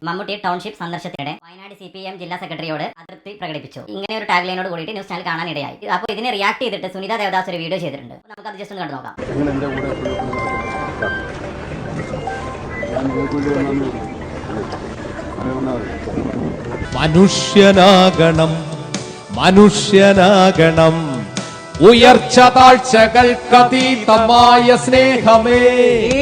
Mammootty township സന്ദർശനത്തിനിടെ Wayanad CPM ജില്ലാ സെക്രട്ടറിയോട് അതൃപ്തി പ്രകടിപ്പിച്ചു. ഇങ്ങനെ ഒരു ടാഗ് ലൈനോട് കൂടിയിട്ട് ന്യൂസ് ചാനൽ കാണാനിടയായി. അപ്പോൾ ഇതിനെ റിയാക്ട് ചെയ്തിട്ട് സുനിത ദേവദാസ് ഒരു വീഡിയോ ചെയ്തിട്ടുണ്ട്. നമുക്ക് അത് ജസ്റ്റ് ഒന്ന് കണ്ടു നോക്കാം. മനുഷ്യനാകണം മനുഷ്യനാകണം ഉയർച്ച താഴ്ചകൾക്കതീതമായ സ്നേഹമേ.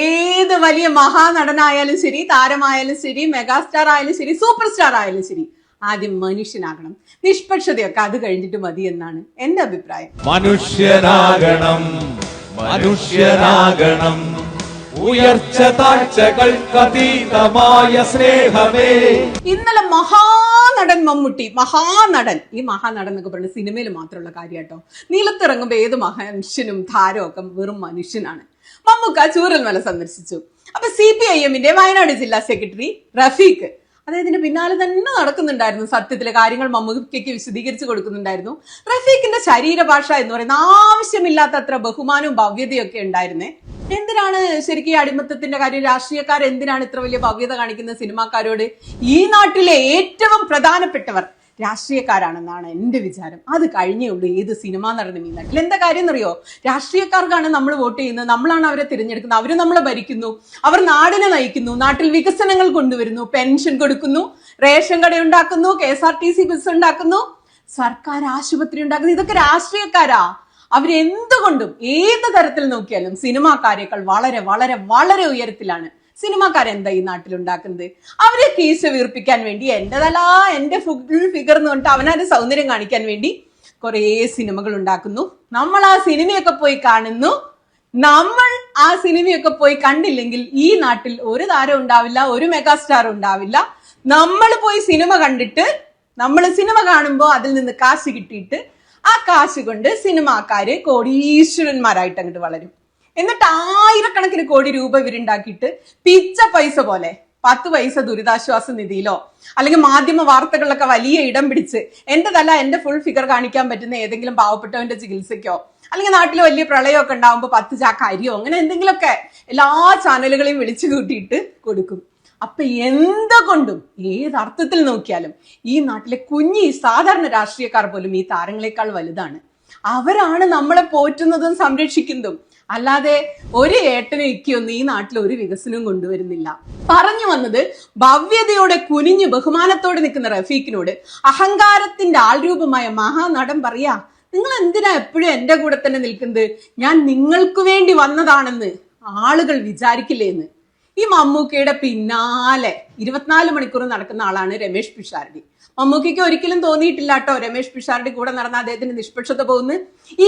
ഏത് വലിയ മഹാനടനായാലും ശരി, താരമായാലും ശരി, മെഗാസ്റ്റാർ ആയാലും ശരി, സൂപ്പർ സ്റ്റാർ ആയാലും ശരി, ആദ്യം മനുഷ്യനാകണം. നിഷ്പക്ഷതയൊക്കെ അത് കഴിഞ്ഞിട്ട് മതി എന്നാണ് എന്റെ അഭിപ്രായം. മനുഷ്യനാകണം മനുഷ്യനാകണം ഉയർച്ച താഴ്ചകൾക്കതീതമായ സ്നേഹമേ. ഇന്നലെ മഹാനടൻ മമ്മൂട്ടി, മഹാനടൻ, ഈ മഹാനടൻ എന്നൊക്കെ പറഞ്ഞ സിനിമയിൽ മാത്രമുള്ള കാര്യാട്ടോ. നീലത്തിറങ്ങുമ്പോ ഏത് മനുഷ്യനും താരമൊക്കെ വെറും മനുഷ്യനാണ്. മമ്മൂക്ക ചൂരൽമല സന്ദർശിച്ചു. അപ്പൊ CPIMന്റെ വയനാട് ജില്ലാ സെക്രട്ടറി റഫീഖ് അദ്ദേഹത്തിന്റെ പിന്നാലെ തന്നെ നടക്കുന്നുണ്ടായിരുന്നു. സത്യത്തിലെ കാര്യങ്ങൾ മമ്മൂക്കയ്ക്ക് വിശദീകരിച്ചു കൊടുക്കുന്നുണ്ടായിരുന്നു. റഫീഖിന്റെ ശരീരഭാഷ എന്ന് പറയുന്ന ആവശ്യമില്ലാത്തത്ര ബഹുമാനവും ഭവ്യതയും ഒക്കെ ഉണ്ടായിരുന്നേ. എന്തിനാണ് ശരിക്കും ഈ അടിമത്തത്തിന്റെ കാര്യം? രാഷ്ട്രീയക്കാർ എന്തിനാണ് ഇത്ര വലിയ ഭവ്യത കാണിക്കുന്ന സിനിമാക്കാരോട്? ഈ നാട്ടിലെ ഏറ്റവും പ്രധാനപ്പെട്ടവർ രാഷ്ട്രീയക്കാരാണെന്നാണ് എന്റെ വിചാരം. അത് കഴിഞ്ഞേ ഉള്ളൂ ഏത് സിനിമാ നടനും ഈ നാട്ടിൽ. എന്താ കാര്യം എന്നറിയോ? രാഷ്ട്രീയക്കാർക്കാണ് നമ്മൾ വോട്ട് ചെയ്യുന്നത്, നമ്മളാണ് അവരെ തിരഞ്ഞെടുക്കുന്നത്, അവര് നമ്മളെ ഭരിക്കുന്നു, അവർ നാടിനെ നയിക്കുന്നു, നാട്ടിൽ വികസനങ്ങൾ കൊണ്ടുവരുന്നു, പെൻഷൻ കൊടുക്കുന്നു, റേഷൻ കട ഉണ്ടാക്കുന്നു, KSRTC ബസ് ഉണ്ടാക്കുന്നു, സർക്കാർ ആശുപത്രി ഉണ്ടാക്കുന്നു. ഇതൊക്കെ രാഷ്ട്രീയക്കാരാ. അവരെന്തുകൊണ്ടും ഏത് തരത്തിൽ നോക്കിയാലും സിനിമാക്കാരേക്കാൾ വളരെ വളരെ വളരെ ഉയരത്തിലാണ്. സിനിമാക്കാരെന്താ ഈ നാട്ടിൽ ഉണ്ടാക്കുന്നത്? അവരെ കീശ വീർപ്പിക്കാൻ വേണ്ടി എന്റെതല്ല എന്റെ ഫുൾ ഫിഗർ എന്ന് പറഞ്ഞിട്ട് അവനവന്റെ സൗന്ദര്യം കാണിക്കാൻ വേണ്ടി കുറെ സിനിമകൾ ഉണ്ടാക്കുന്നു. നമ്മൾ ആ സിനിമയൊക്കെ പോയി കാണുന്നു. നമ്മൾ ആ സിനിമയൊക്കെ പോയി കണ്ടില്ലെങ്കിൽ ഈ നാട്ടിൽ ഒരു താരം ഉണ്ടാവില്ല, ഒരു മെഗാസ്റ്റാർ ഉണ്ടാവില്ല. നമ്മൾ പോയി സിനിമ കണ്ടിട്ട് നമ്മൾ സിനിമ കാണുമ്പോൾ അതിൽ നിന്ന് കാശ് കിട്ടിയിട്ട് ആ കാശ് കൊണ്ട് സിനിമാക്കാര് കോടീശ്വരന്മാരായിട്ട് അങ്ങോട്ട് വളരും. എന്നിട്ട് ആയിരക്കണക്കിന് കോടി രൂപ ഇവരുണ്ടാക്കിയിട്ട് പിച്ച പൈസ പോലെ 10 പൈസ ദുരിതാശ്വാസ നിധിയിലോ അല്ലെങ്കിൽ മാധ്യമ വാർത്തകളിലൊക്കെ വലിയ ഇടം പിടിച്ച് എന്റെതല്ല എന്റെ ഫുൾ ഫിഗർ കാണിക്കാൻ പറ്റുന്ന ഏതെങ്കിലും പാവപ്പെട്ടവന്റെ ചികിത്സയ്ക്കോ അല്ലെങ്കിൽ നാട്ടിൽ വലിയ പ്രളയമൊക്കെ ഉണ്ടാവുമ്പോൾ 10 ചാക്ക് അരിയോ അങ്ങനെ എന്തെങ്കിലുമൊക്കെ എല്ലാ ചാനലുകളെയും വിളിച്ചു കൂട്ടിയിട്ട് കൊടുക്കും. അപ്പൊ എന്തുകൊണ്ടും ഏതർത്ഥത്തിൽ നോക്കിയാലും ഈ നാട്ടിലെ കുഞ്ഞി സാധാരണ രാഷ്ട്രീയക്കാർ പോലും ഈ താരങ്ങളെക്കാൾ വലുതാണ്. അവരാണ് നമ്മളെ പോറ്റുന്നതും സംരക്ഷിക്കുന്നതും. അല്ലാതെ ഒരു ഏട്ടനും ഇക്കൊന്നും ഈ നാട്ടിൽ ഒരു വികസനവും കൊണ്ടുവരുന്നില്ല. പറഞ്ഞു വന്നത്, ഭവ്യതയോടെ കുനിഞ്ഞ് ബഹുമാനത്തോടെ നിൽക്കുന്ന റഫീഖിനോട് അഹങ്കാരത്തിന്റെ ആൾരൂപമായ മഹാനടൻ പറയാ, നിങ്ങൾ എന്തിനാ എപ്പോഴും എന്റെ കൂടെ തന്നെ നിൽക്കുന്നത്? ഞാൻ നിങ്ങൾക്ക് വേണ്ടി വന്നതാണെന്ന് ആളുകൾ വിചാരിക്കില്ലേന്ന്. ഈ മമ്മൂക്കയുടെ പിന്നാലെ 24 മണിക്കൂർ നടക്കുന്ന ആളാണ് രമേഷ് പിഷാരടി. മമ്മൂക്കയ്ക്ക് ഒരിക്കലും തോന്നിയിട്ടില്ല കേട്ടോ രമേഷ് പിഷാരടി കൂടെ നടന്ന അദ്ദേഹത്തിന് നിഷ്പക്ഷത പോകുന്നു.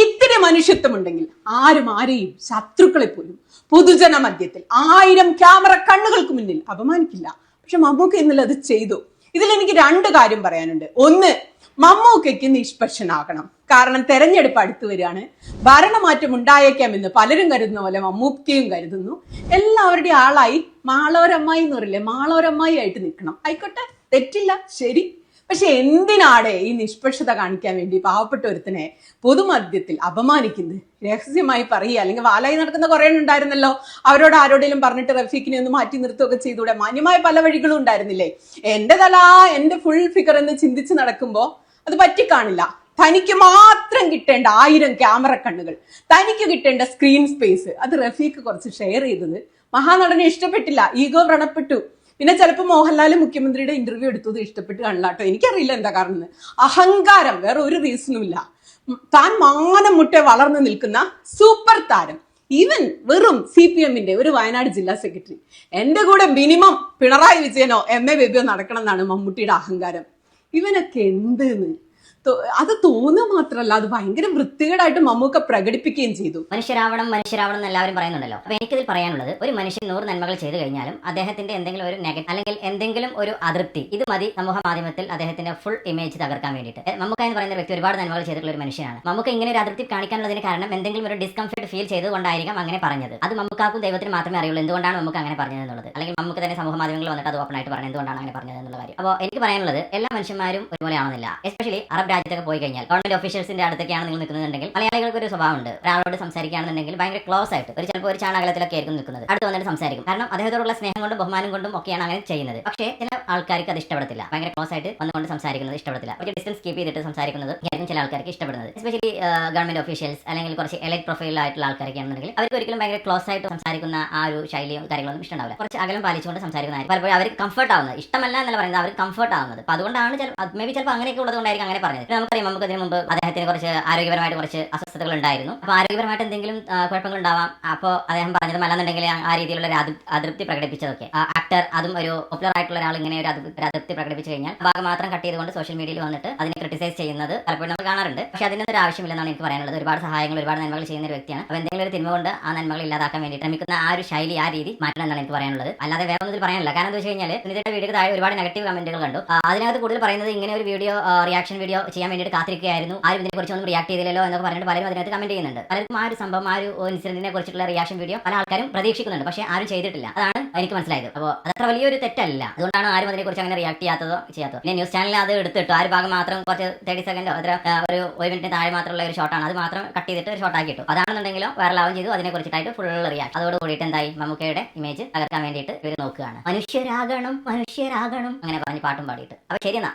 ഇത്തിരി മനുഷ്യത്വം ഉണ്ടെങ്കിൽ ആരും ആരെയും, ശത്രുക്കളെ പോലും പൊതുജന മധ്യത്തിൽ 1000 ക്യാമറ കണ്ണുകൾക്ക് മുന്നിൽ അപമാനിക്കില്ല. പക്ഷെ മമ്മൂക്ക ഇന്നലെ അത് ചെയ്തു. ഇതിൽ എനിക്ക് 2 കാര്യം പറയാനുണ്ട്. ഒന്ന്, മമ്മൂക്കയ്ക്ക് നിഷ്പക്ഷനാകണം. കാരണം തെരഞ്ഞെടുപ്പ് അടുത്ത് വരികയാണ്. ഭരണമാറ്റം ഉണ്ടായേക്കാമെന്ന് പലരും കരുതുന്ന പോലെ മമ്മൂക്കയും കരുതുന്നു. എല്ലാവരുടെയും ആളായി മാളോരമ്മായി എന്ന് പറയില്ലേ, മാളോരമ്മായി ആയിട്ട് നിൽക്കണം. ആയിക്കോട്ടെ, തെറ്റില്ല, ശരി. പക്ഷെ എന്തിനാടെ ഈ നിഷ്പക്ഷത കാണിക്കാൻ വേണ്ടി പാവപ്പെട്ട ഒരുത്തനെ പൊതുമധ്യത്തിൽ അപമാനിക്കുന്നത്? രഹസ്യമായി പറയുക, അല്ലെങ്കിൽ വാലായി നടക്കുന്ന കുറെ ഉണ്ടായിരുന്നല്ലോ. അവരോട് ആരോടെങ്കിലും പറഞ്ഞിട്ട് റഫീഖിനെ ഒന്ന് മാറ്റി നിർത്തുകയൊക്കെ ചെയ്തുകൂടെ? മാന്യമായ പല വഴികളും ഉണ്ടായിരുന്നില്ലേ? എന്റെതല്ല എന്റെ ഫുൾ ഫിഗർ എന്ന് ചിന്തിച്ച് നടക്കുമ്പോ അത് പറ്റിക്കാണില്ല. തനിക്ക് മാത്രം കിട്ടേണ്ട 1000 ക്യാമറ കണ്ണുകൾ, തനിക്ക് കിട്ടേണ്ട സ്ക്രീൻ സ്പേസ്, അത് റഫീഖ് കുറച്ച് ഷെയർ ചെയ്തത് മഹാനടനെ ഇഷ്ടപ്പെട്ടില്ല, ഈഗോ വ്രണപ്പെട്ടു. പിന്നെ ചിലപ്പോൾ മോഹൻലാൽ മുഖ്യമന്ത്രിയുടെ ഇന്റർവ്യൂ എടുത്തത് ഇഷ്ടപ്പെട്ട് കാണില്ല കേട്ടോ. എനിക്കറിയില്ല എന്താ കാരണം. അഹങ്കാരം, വേറെ ഒരു റീസണും ഇല്ല. താൻ മാനം മുട്ടെ വളർന്നു നിൽക്കുന്ന സൂപ്പർ താരം, ഈവൻ വെറും CPMന്റെ ഒരു വയനാട് ജില്ലാ സെക്രട്ടറി. എന്റെ കൂടെ മിനിമം പിണറായി വിജയനോ MA ബേബിയോ നടക്കണം എന്നാണ് മമ്മൂട്ടിയുടെ അഹങ്കാരം. ഇവനൊക്കെ എന്തെന്ന് അത് തോന്നുക മാത്രമല്ല, അത് ഭയങ്കര വൃത്തികേടായിട്ട് മമ്മൂക്ക പ്രകടിപ്പിക്കുകയും ചെയ്തു. മനുഷ്യരാവണം മനുഷ്യരാവണം എന്ന് എല്ലാവരും പറയുന്നുണ്ടല്ലോ. അപ്പൊ എനിക്കിതിൽ പറയാനുള്ളത്, ഒരു മനുഷ്യൻ 100 നന്മകൾ ചെയ്തു കഴിഞ്ഞാലും അദ്ദേഹത്തിന്റെ എന്തെങ്കിലും ഒരു നെഗറ്റീവ് അല്ലെങ്കിൽ എന്തെങ്കിലും ഒരു അതൃപ്തി, ഇത് മതി സമൂഹ മാധ്യമത്തിൽ അദ്ദേഹത്തിന്റെ ഫുൾ ഇമേജ് തകർക്കാൻ വേണ്ടിയിട്ട്. മമ്മൂക്ക എന്ന് പറയുന്ന വ്യക്തി ഒരുപാട് നന്മകൾ ചെയ്തിട്ടുള്ള ഒരു മനുഷ്യനാണ്. മമ്മൂക്ക ഇങ്ങനെ ഒരു അതൃപ്തി കാണിക്കാനുള്ളതിന് കാരണം എന്തെങ്കിലും ഒരു ഡിസ്കംഫർട്ട് ഫീൽ ചെയ്തുകൊണ്ടായിരിക്കാം അങ്ങനെ പറഞ്ഞത്. അത് മമ്മൂക്കാക്കും ദൈവത്തിന് മാത്രമേ അറിയുള്ളൂ എന്തുകൊണ്ടാണ് മമ്മൂക്ക അങ്ങനെ പറഞ്ഞത് എന്നുള്ളത്. അല്ലെങ്കിൽ മമ്മൂക്ക തന്നെ സമൂഹ മാധ്യമങ്ങളിൽ വന്നിട്ട് അത് ഓപ്പൺ ആയിട്ട് പറഞ്ഞത് എന്തുകൊണ്ടാണ് അങ്ങനെ പറഞ്ഞത് എന്നുള്ള കാര്യം. അപ്പോൾ എനിക്ക് പറയാനുള്ളത്, എല്ലാ മനുഷ്യന്മാരും ഒരുപോലെ ആണെന്നില്ല. എസ്പെഷ്യലി അറബ് രാജ്യത്തൊക്കെ പോയി കഴിഞ്ഞാൽ ഗവൺമെന്റ് ഓഫീഷ്യൽസിന്റെ അടുത്തൊക്കെയാണ് നിങ്ങൾ നിൽക്കുന്നുണ്ടെങ്കിൽ മലയാളികൾക്ക് ഒരു സ്വഭാവമുണ്ട്. ഒരാളോട് സംസാരിക്കുകയാണെന്നുണ്ടെങ്കിൽ ഭയങ്കര ക്ലോസ് ആയിട്ട് ചിലപ്പോൾ ഒരു ചാണകലത്തിലൊക്കെ ആയിരിക്കും നിൽക്കുന്നത്, അടുത്ത് വന്നിട്ട് സംസാരിക്കും. കാരണം അദ്ദേഹത്തോടുള്ള സ്നേഹം കൊണ്ടും ബഹുമാനം കൊണ്ടും ഒക്കെയാണ് അങ്ങനെ ചെയ്യുന്നത്. പക്ഷേ ചില ആൾക്കാർക്ക് അത് ഇഷ്ടപ്പെടത്തില്ല. ഭയങ്കര ക്ലോസ് ആയിട്ട് വന്നുകൊണ്ട് സംസാരിക്കുന്നത് ഇഷ്ടപ്പെടത്തില്ല. ഒരു ഡിസ്റ്റൻസ് കീപ്പ് ചെയ്തിട്ട് സംസാരിക്കുന്നത് ആയിരിക്കും ചില ആൾക്കാർക്ക് ഇഷ്ടപ്പെടുന്നത്. എസ്പെഷ്യലി ഗവൺമെന്റ് ഓഫീഷ്യൽസ് അല്ലെങ്കിൽ കുറച്ച് എലൈറ്റ് പ്രൊഫൈൽ ആയിട്ടുള്ള ആൾക്കാരൊക്കെ ആണെന്നുണ്ടെങ്കിൽ അവർക്ക് ഒരിക്കലും ഭയങ്കര ക്ലോസ് ആയിട്ട് സംസാരിക്കുന്ന ആ ഒരു ശൈലിയും കാര്യങ്ങളൊന്നും ഇഷ്ടമുണ്ടാവില്ല. കുറച്ച് അകലം പാലിച്ചുകൊണ്ട് സംസാരിക്കുന്നതായിരിക്കും പലപ്പോഴും അവർ കംഫർട്ട് ആവുന്നത്. ഇഷ്ടമല്ല എന്നല്ല പറയുന്നത്, അവർ കംഫർട്ട് ആവുന്നത്. അപ്പോൾ അതുകൊണ്ടാണ് മേ ബി ചിലപ്പോൾ അങ്ങനെയൊക്കെ ഉള്ളതുകൊണ്ടായിരിക്കും അങ്ങനെ പറഞ്ഞത്. നമുക്കറിയാം, നമുക്ക് ഇതിന് മുമ്പ് അദ്ദേഹത്തിന് കുറച്ച് ആരോഗ്യപരമായിട്ട് കുറച്ച് അസ്വസ്ഥതകൾ ഉണ്ടായിരുന്നു. അപ്പോൾ ആരോഗ്യപരമായിട്ട് എന്തെങ്കിലും കുഴപ്പങ്ങൾ ഉണ്ടാവാം. അപ്പോൾ അദ്ദേഹം പറഞ്ഞത് മല്ലെന്നുണ്ടെങ്കിൽ ആ രീതിയിലുള്ള ഒരു അതൃപ്തി പ്രകടിപ്പിച്ചതൊക്കെ ആക്ടർ, അതും ഒരു പോപ്പുലർ ആയിട്ടുള്ള ഒരാൾ ഇങ്ങനെ ഒരു അതൃപ്തി പ്രകടിപ്പിച്ചു കഴിഞ്ഞാൽ ഭാഗം മാത്രം കട്ട് ചെയ്തുകൊണ്ട് സോഷ്യൽ മീഡിയയിൽ വന്നിട്ട് അതിനെ ക്രിട്ടിസൈസ് ചെയ്യുന്നത് പലപ്പോഴും നമ്മൾ കാണാറുണ്ട്. പക്ഷേ അതിനൊന്നും ഒരു ആവശ്യമില്ലെന്നാണ് എനിക്ക് പറയാനുള്ളത്. ഒരുപാട് സഹായങ്ങൾ, ഒരുപാട് നന്മകൾ ചെയ്യുന്ന ഒരു വ്യക്തിയാണ്. അപ്പോൾ എന്തെങ്കിലും ഒരു തിന്മ കൊണ്ട് ആ നന്മകൾ ഇല്ലാതാക്കാൻ വേണ്ടി ശ്രമിക്കുന്ന ആ ഒരു ശൈലി, ആ രീതി മാറ്റണം എന്നാണ് എനിക്ക് പറയാനുള്ളത്. അല്ലാതെ വേറെ ഒന്നും പറയാനില്ല. കാരണം എന്താ വെച്ച് കഴിഞ്ഞാൽ സുനിതയുടെ വീഡിയോക്ക് താഴെ ഒരുപാട് നെഗറ്റീവ് കമന്റുകൾ കണ്ടു. അതിനകത്ത് കൂടുതൽ പറയുന്നത് ഇങ്ങനെ ഒരു വീഡിയോ, റിയാക്ഷൻ വീഡിയോ ചെയ്യാൻ വേണ്ടിയിട്ട് കാത്തിരിക്കുകയായിരുന്നു, ആരും ഇതിനെക്കുറിച്ചൊന്നും റിയാക്ട് ചെയ്തില്ലല്ലോ എന്നൊക്കെ പറഞ്ഞിട്ട് പലരും അതിനകത്ത് കമന്റ് ചെയ്യുന്നുണ്ട്. പലർക്കും ആ ഒരു സംഭവം, ആ ഒരു ഇൻസിഡന്റിനെ കുറിച്ചുള്ള റിയാക്ഷൻ വീഡിയോ പല ആൾക്കാരും പ്രതീക്ഷിക്കുന്നുണ്ട്. പക്ഷേ ആരും ചെയ്തിട്ടില്ല. അതാണ് എനിക്ക് മനസ്സിലായത്. അപ്പോൾ അതത്ര വലിയൊരു തെറ്റല്ല. അതുകൊണ്ടാണ് ആരും അതിനെക്കുറിച്ച് അങ്ങനെ റിയാക്ട് ചെയ്യാത്തതോ. പിന്നെ ന്യൂസ് ചാനലിൽ അത് എടുത്തിട്ടു ആ ഒരു ഭാഗം മാത്രം കുറച്ച് 30 സെക്കൻഡോ അത്ര ഒരു 1 മിനിറ്റ് താഴെ മാത്രമുള്ള ഒരു ഷോട്ടാണ്. അത് മാത്രം കട്ട് ചെയ്തിട്ട് ഒരു ഷോട്ടാക്കി ഇട്ടു. അതാണെന്നുണ്ടെങ്കിലോ വൈറലാവും ചെയ്തു. അതിനെക്കുറിച്ചിട്ടായിട്ട് ഫുൾ റിയാക്ട്. അതോട് കൂടിയിട്ട് എന്തായി, മമ്മൂക്കയുടെ ഇമേജ് തകർക്കാൻ വേണ്ടിയിട്ട് ഇവർ നോക്കുകയാണ്. മനുഷ്യരാകണം, മനുഷ്യരാകണം അങ്ങനെ പറഞ്ഞ് പാട്ടും പാടിയിട്ട്. അപ്പോൾ ശരി എന്നാ.